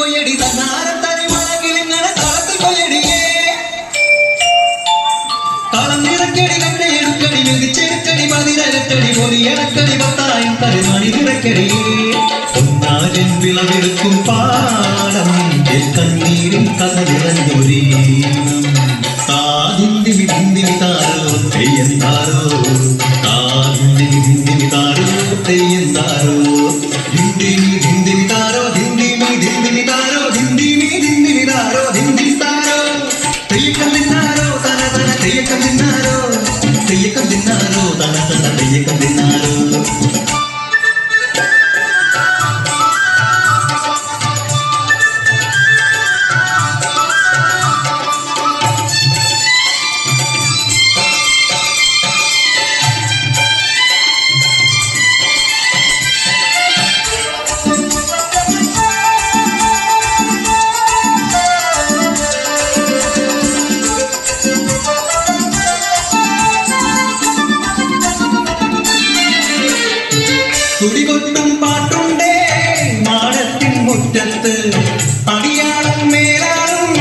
കൊയ്യടി തന്നാരം തനി മഴകിലിങ്ങനെ തളത്തിൽ കൊയ്യടിയേ കളം നിറക്കടി കട്ടയെടുക്കടി മിതിച്ചെടുക്കടി പതിരകട്ടടി പൊതിയടക്കടി പത്തായും തരുമണി നിറക്കടിയേ ഒന്നാരൻ വിളവെടുക്കും പാടം കണ്ണീരും കഥ നിറഞ്ഞൊരീണം താതിന്തിമി ഭിന്തിമി താരോ തെയ്യന്താരോ താതിന്തിമി ഭിന്തിമി താരോ തെയ്യന്താരോ ധിന്തിമി ധിന്തിമി താരോ ധിന്തിമി ധിന്തിമി താരോ ധിന്തിമി ധിന്തിമി താരോ ധിന്തിമി താരോ തെയ്യക്കം തിന്നാരോ തന തന തെയ്യക്കം തിന്നാരോ തെയ്യക്കം തിന്നാരോ തന തന തെയ്യക്കം തിന്നാരോ തുടികൊട്ടും പാട്ടുണ്ടേ മാടത്തിൻ മുറ്റത്ത് അടിയാളും മേലാളും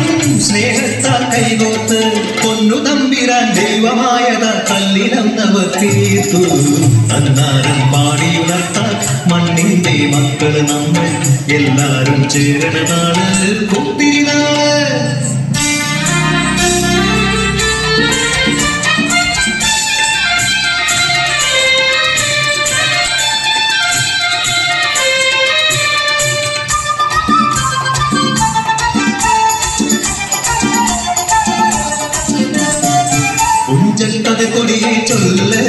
സ്നേഹത്താൽ കൈകോത്ത് പൊന്നു തമ്പിരാൻ ദൈവമായത കല്ലിനന്നവർ തീർത്തു അന്നാരം പാടിയുണർത്താൻ മണ്ണിന്റെ മക്കള് നമ്മൾ എല്ലാരും ചേരണനാണ് കുത്തിരിനാള് ഉഞ്ചക്കഥ കൊടിയെ ചൊല്ല്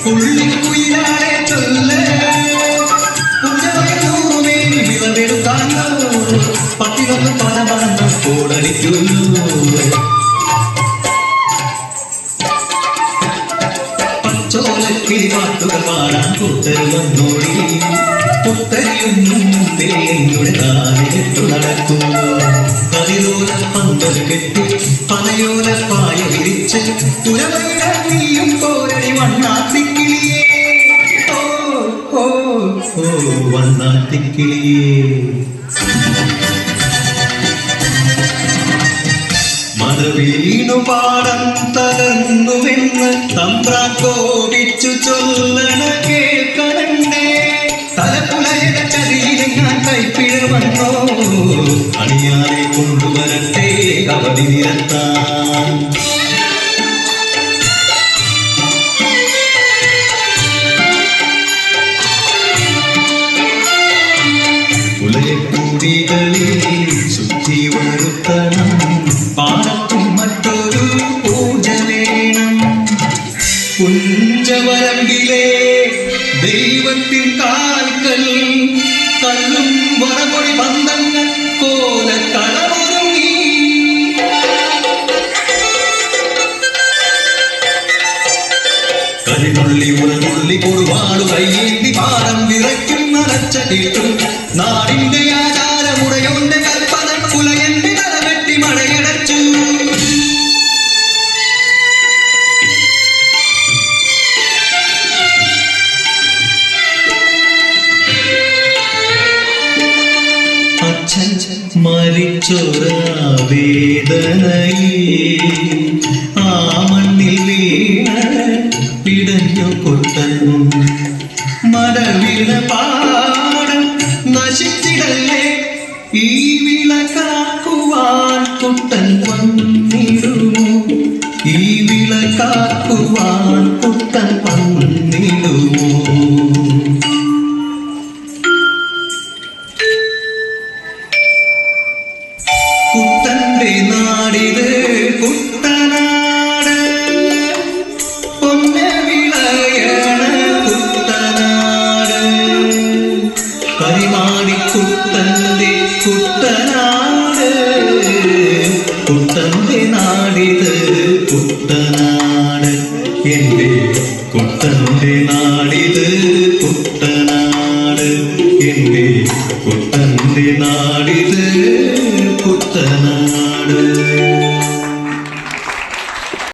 പുള്ളിക്കുയിലാളെ ചൊല്ല് പുഞ്ചമേനി വിളവെടുക്കാനോ പത്തിനൊന്ന് പലമറന്ന് കോടടിക്കുന്നു പച്ചോലക്കിളി പാട്ടുകൾ പാടാൻ കൂട്ടരുവന്നോടി പുത്തരിയൊന്നും മുമ്പേ എന്നുടെ കാലിലെത്തു നടക്കുന്നു കതിരോല പന്തൽ കെട്ടി പനയോല പായ വിരിച്ച് തുരവൈയും പോരടി വണ്ണാത്തിക്കിളിയേ ഓ ഓ ഓ വണ്ണാത്തിക്കിളിയേ മറവീണു പാടം തകർന്നുവെന്ന് തമ്പ്രാൻ കോപിച്ചു ചൊല്ലണ കേൾക്കണണ്ടേ തലപ്പുലയുടെ ചതിയിലെ ഞാൻ കൈപ്പിഴ വന്നോ അണിയാനെ കൊണ്ടുവരട്ടെ അവധി നിരത്താൻ ഉലയക്കൂടികളിൽ ശുദ്ധി വരുത്തണം പാടത്തും മറ്റൊരു പൂജ വേണം കുഞ്ചവരമ്പിലെ ദൈവത്തിൻ കാൽക്കൽ കല്ലും വറപൊടി ബന്ധങ്ങൾ കോലക്കളമൊരുങ്ങി കരിനുള്ളി ഉറനുള്ളി കൊടുവാളു കയ്യേന്തി പാടം വിറയ്ക്കും നനച്ച കിട്ടും നാടിന്റെ ആചാരമുറയോന്റെ കൽപ്പന കുലയന്റെ തലവെട്ടി മഴയടച്ചു അച്ഛൻ മരിച്ചൊര വേദനയെ ആ മണ്ണിൽ വീണ പിടഞ്ഞു കൊട്ടൻ മടവിള പാടം നശിച്ചിടല്ലേ ഈ വിള കാക്കുവാൻ കുട്ടൻ വന്നിടുമോ ഈ വിള കാക്കുവാൻ കുട്ടൻ വന്നിടുമോ കുട്ടന്റെ നാടിത് കുട്ടനാട് പൊന്ന വിളയണ കുട്ടനാട് കരിമാടിക്കുട്ടന്റെ കുട്ടനാട് കുട്ടന്റെ നാടിത് കുട്ടനാട് എന്റെ കുട്ടന്റെ നാടിത് കുട്ടനാട് എന്റെ കുട്ടന്റെ നാട്